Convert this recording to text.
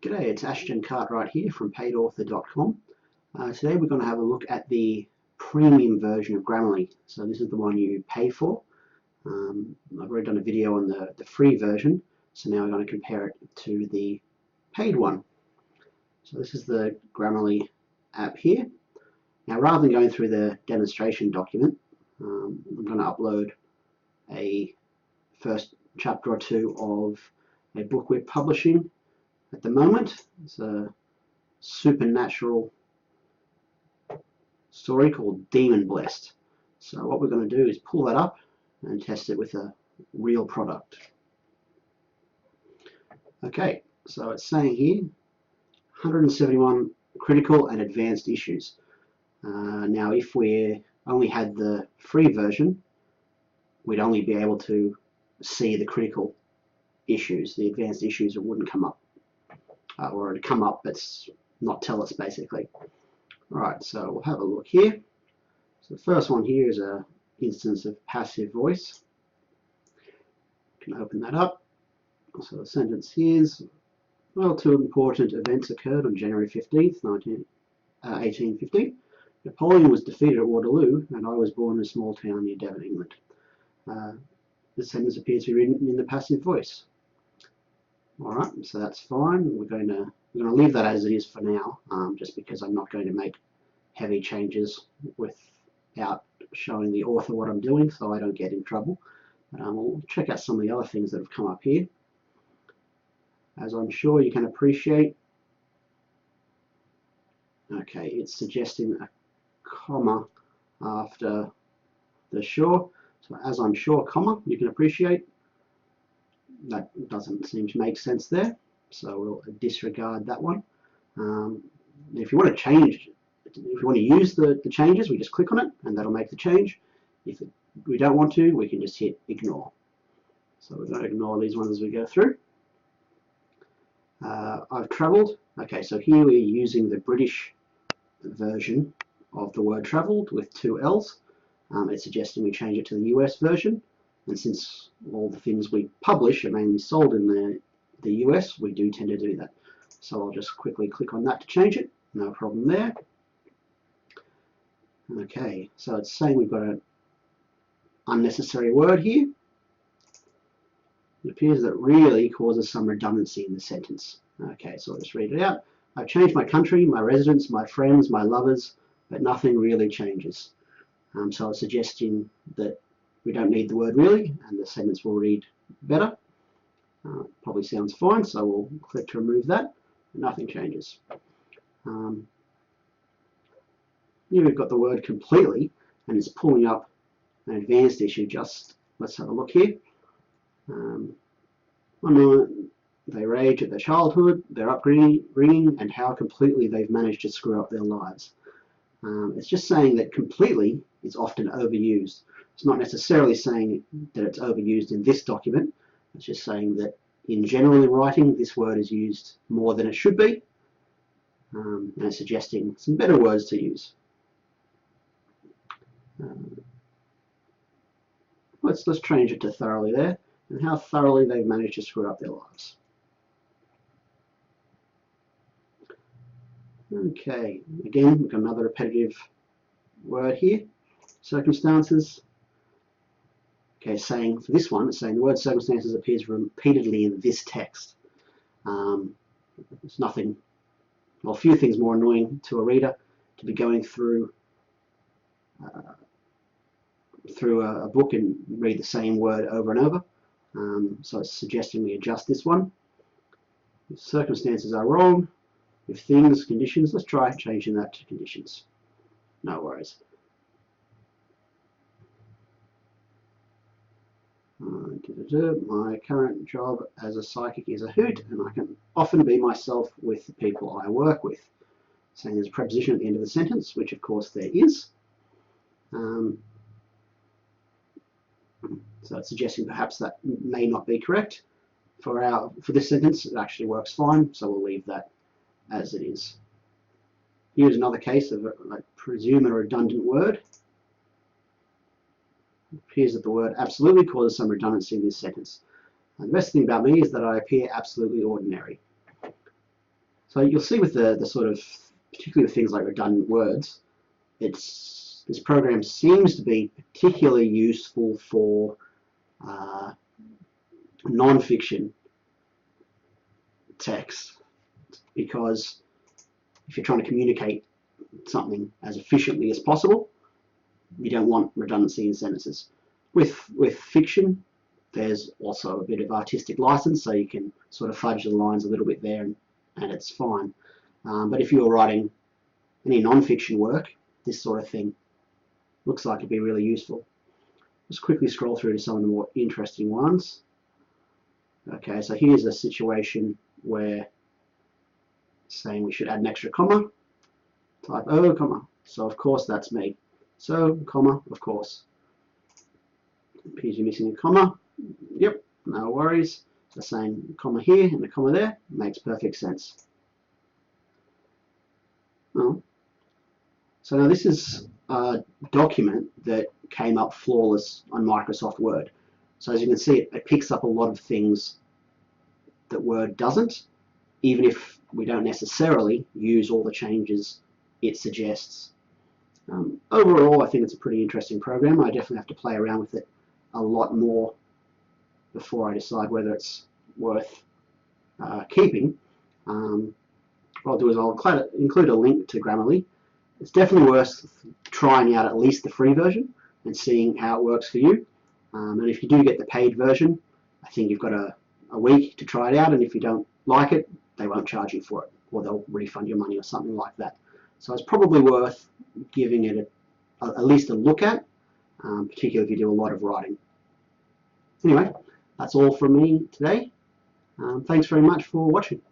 G'day, it's Ashton Cartwright here from PaidAuthor.com. Today we're going to have a look at the premium version of Grammarly. So this is the one you pay for. I've already done a video on the free version, so now we're going to compare it to the paid one. So this is the Grammarly app here. Now rather than going through the demonstration document, I'm going to upload a first chapter or two of a book we're publishing at the moment. It's a supernatural story called Demon Blessed. So what we're going to do is pull that up and test it with a real product. Okay, so it's saying here 171 critical and advanced issues. Now if we only had the free version, we'd only be able to see the critical issues. The advanced issues wouldn't come up. Or it'd come up but not tell us, basically. Alright, so we'll have a look here. So the first one here is an instance of passive voice. You can open that up. So the sentence here is, well, two important events occurred on January 15th, 1850. Napoleon was defeated at Waterloo, and I was born in a small town near Devon, England. The sentence appears to be written in the passive voice. Alright, so that's fine. We're going to leave that as it is for now, just because I'm not going to make heavy changes without showing the author what I'm doing, so I don't get in trouble. We'll check out some of the other things that have come up here. As I'm sure you can appreciate, okay, it's suggesting a comma after the sure. So as I'm sure, comma, you can appreciate. That doesn't seem to make sense there, so we'll disregard that one. If you want to change, if you want to use the changes, we just click on it and that'll make the change. If we don't want to, we can just hit ignore. So we're going to ignore these ones as we go through. I've travelled. Okay, so here we're using the British version of the word travelled with two L's. It's suggesting we change it to the US version. And since all the things we publish are mainly sold in the US, we do tend to do that. So I'll just quickly click on that to change it. No problem there. Okay, so it's saying we've got an unnecessary word here. It appears that really causes some redundancy in the sentence. Okay, so I'll just read it out. I've changed my country, my residence, my friends, my lovers, but nothing really changes. So it's suggesting that we don't need the word really, and the sentence will read better. Probably sounds fine, so we'll click to remove that. Nothing changes. Here we've got the word completely, and it's pulling up an advanced issue. Just let's have a look here. One moment, they rage at their childhood, their upbringing, and how completely they've managed to screw up their lives. It's just saying that completely is often overused. It's not necessarily saying that it's overused in this document. It's just saying that in general in writing, this word is used more than it should be, and it's suggesting some better words to use. Let's change it to thoroughly there, and how thoroughly they've managed to screw up their lives. Okay, again, we've got another repetitive word here, circumstances. Okay, saying for this one, it's saying the word circumstances appears repeatedly in this text. There's nothing, well, a few things more annoying to a reader to be going through a book and read the same word over and over. So it's suggesting we adjust this one. If circumstances are wrong, if things, conditions, let's try changing that to conditions. No worries. My current job as a psychic is a hoot, and I can often be myself with the people I work with. Saying there's a preposition at the end of the sentence, which of course there is. So it's suggesting perhaps that may not be correct. For this sentence, it actually works fine, so we'll leave that as it is. Here's another case of, I presume, a redundant word. It appears that the word absolutely causes some redundancy in this sentence. And the best thing about me is that I appear absolutely ordinary. So you'll see with the sort of, particularly with things like redundant words, this program seems to be particularly useful for non-fiction text, because if you're trying to communicate something as efficiently as possible, you don't want redundancy in sentences. With fiction, there's also a bit of artistic license, so you can sort of fudge the lines a little bit there, and it's fine. But if you're writing any non-fiction work, this sort of thing looks like it'd be really useful. Let's quickly scroll through to some of the more interesting ones. Okay, so here's a situation where saying we should add an extra comma, type O, comma. So of course that's me. So, comma, of course. Appears you're missing a comma. Yep, no worries. So saying comma here and a comma there makes perfect sense. Oh. So now this is a document that came up flawless on Microsoft Word. So as you can see, it picks up a lot of things that Word doesn't, even if we don't necessarily use all the changes it suggests. Overall, I think it's a pretty interesting program. I definitely have to play around with it a lot more before I decide whether it's worth keeping. What I'll do is I'll include a link to Grammarly. It's definitely worth trying out at least the free version and seeing how it works for you. And if you do get the paid version, I think you've got a week to try it out, and if you don't like it, they won't charge you for it, or they'll refund your money or something like that. So it's probably worth giving it at least a look at, particularly if you do a lot of writing. Anyway, that's all from me today. Thanks very much for watching.